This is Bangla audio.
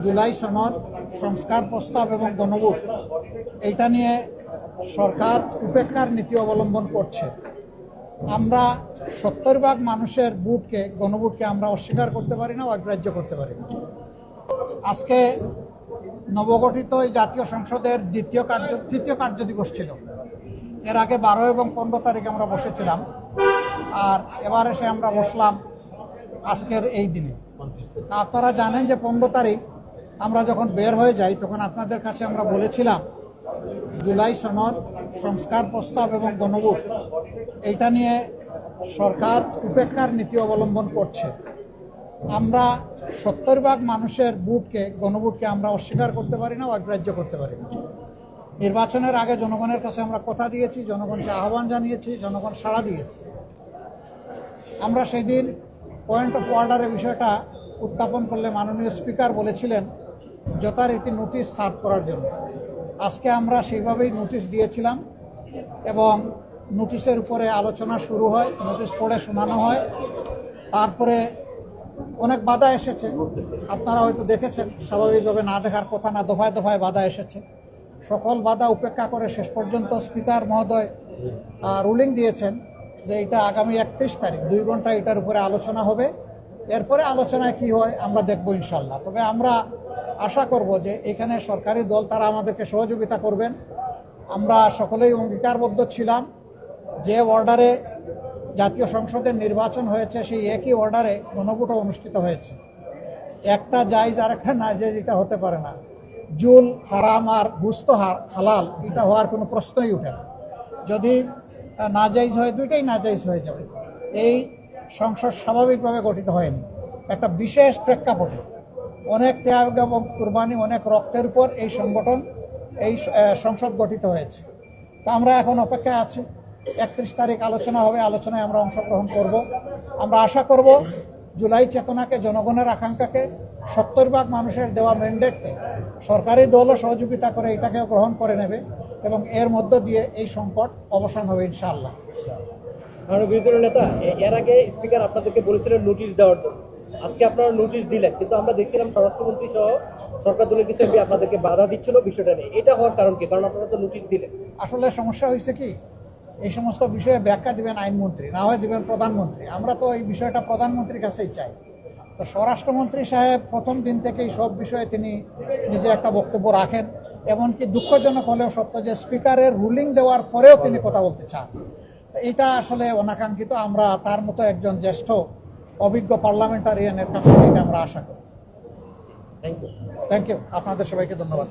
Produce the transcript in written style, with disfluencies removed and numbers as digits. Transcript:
জুলাই সনদ সংস্কার প্রস্তাব এবং গণভোট এইটা নিয়ে সরকার উপেক্ষার নীতি অবলম্বন করছে। আমরা 70% মানুষের ভোটকে গণভোটকে আমরা অস্বীকার করতে পারি না, অগ্রাহ্য করতে পারি না। আজকে নবগঠিত এই জাতীয় সংসদের তৃতীয় কার্যদিবস ছিল। এর আগে 12 এবং 15 তারিখ আমরা বসেছিলাম, আর এবার এসে আমরা বসলাম আজকের এই দিনে। আপনারা জানেন যে 15 তারিখ আমরা যখন বের হয়ে যাই তখন আপনাদের কাছে আমরা বলেছিলাম জুলাই সনদ সংস্কার প্রস্তাব এবং গণভোট এইটা নিয়ে সরকার উপেক্ষার নীতি অবলম্বন করছে। আমরা 70% মানুষের ভোটকে গণভোটকে আমরা অস্বীকার করতে পারি না, অগ্রাহ্য করতে পারি না। নির্বাচনের আগে জনগণের কাছে আমরা কথা দিয়েছি, জনগণকে আহ্বান জানিয়েছি, জনগণ সাড়া দিয়েছে। আমরা সেই দিন পয়েন্ট অফ অর্ডারের বিষয়টা উত্থাপন করলে মাননীয় স্পিকার বলেছিলেন যথারীতি নোটিশ সার্ভ করার জন্য। আজকে আমরা সেইভাবেই নোটিশ দিয়েছিলাম এবং নোটিশের উপরে আলোচনা শুরু হয়, নোটিশ পড়ে শোনানো হয়। তারপরে অনেক বাধা এসেছে, আপনারা হয়তো দেখেছেন, স্বাভাবিকভাবে না দেখার কথা না, দফায় দফায় বাধা এসেছে। সকল বাধা উপেক্ষা করে শেষ পর্যন্ত স্পিকার মহোদয় রুলিং দিয়েছেন যে এটা আগামী 31 তারিখ 2 ঘন্টা এটার উপরে আলোচনা হবে। এরপরে আলোচনায় কি হয় আমরা দেখব ইনশাল্লাহ। তবে আমরা আশা করব যে এখানে সরকারি দল তারা আমাদেরকে সহযোগিতা করবেন। আমরা সকলেই অঙ্গীকারবদ্ধ ছিলাম যে অর্ডারে জাতীয় সংসদের নির্বাচন হয়েছে সেই একই অর্ডারে গণভোটও অনুষ্ঠিত হয়েছে। একটা জায়েজ আর একটা না জায়েজ এটা হতে পারে না। জুল হারাম আর গুস্ত হালাল এটা হওয়ার কোনো প্রশ্নই উঠে না। যদি নাজাইজ হয় দুইটাই নাজাইজ হয়ে যাবে। এই সংসদ স্বাভাবিকভাবে গঠিত হয়নি, একটা বিশেষ প্রেক্ষাপটে অনেক ত্যাগ এবং কুরবানি, অনেক রক্তের উপর এই সংসদ গঠিত হয়েছে। তো আমরা এখন অপেক্ষায় আছি, 31 তারিখ আলোচনা হবে, আলোচনায় আমরা অংশগ্রহণ করব। আমরা আশা করব জুলাই চেতনাকে, জনগণের আকাঙ্ক্ষাকে, 70% মানুষের দেওয়া ম্যান্ডেটকে সরকারি দলও সহযোগিতা করে এটাকেও গ্রহণ করে নেবে এবং এর মধ্য দিয়ে এই সংকট অবসান হবে ইনশাআল্লাহ। বিরোধী নেতা এর আগে স্পিকার আপনাদেরকে বলেছিলেন নোটিশ দেওয়ার জন্য, আজকে আপনারা নোটিশ দিলেন, কিন্তু আমরা দেখছিলাম স্বরাষ্ট্রমন্ত্রী সহ সরকার দলের কিছু এমপি আপনাদেরকে বাধা দিচ্ছিল বিষয়টা নিয়ে। এটা হওয়ার কারণ কি? কারণ আপনারা তো নোটিশ দিলেন। আসলে সমস্যা হয়েছে কি, এই সমস্ত বিষয়ে ব্যাখ্যা দিবেন আইনমন্ত্রী, না হয় দিবেন প্রধানমন্ত্রী। আমরা তো এই বিষয়টা প্রধানমন্ত্রীর কাছেই চাই। তো স্বরাষ্ট্রমন্ত্রী সাহেব প্রথম দিন থেকেই সব বিষয়ে তিনি নিজে একটা বক্তব্য রাখেন। এমনকি দুঃখজনক হলেও সত্য যে স্পিকারের রুলিং দেওয়ার পরেও তিনি কথা বলতে চান। এটা আসলে অনাকাঙ্ক্ষিত। আমরা তার মতো একজন জ্যেষ্ঠ অভিজ্ঞ পার্লামেন্টারিয়ানের কাছ থেকে আমরা আশা করি। Thank you. আপনাদের সবাইকে ধন্যবাদ।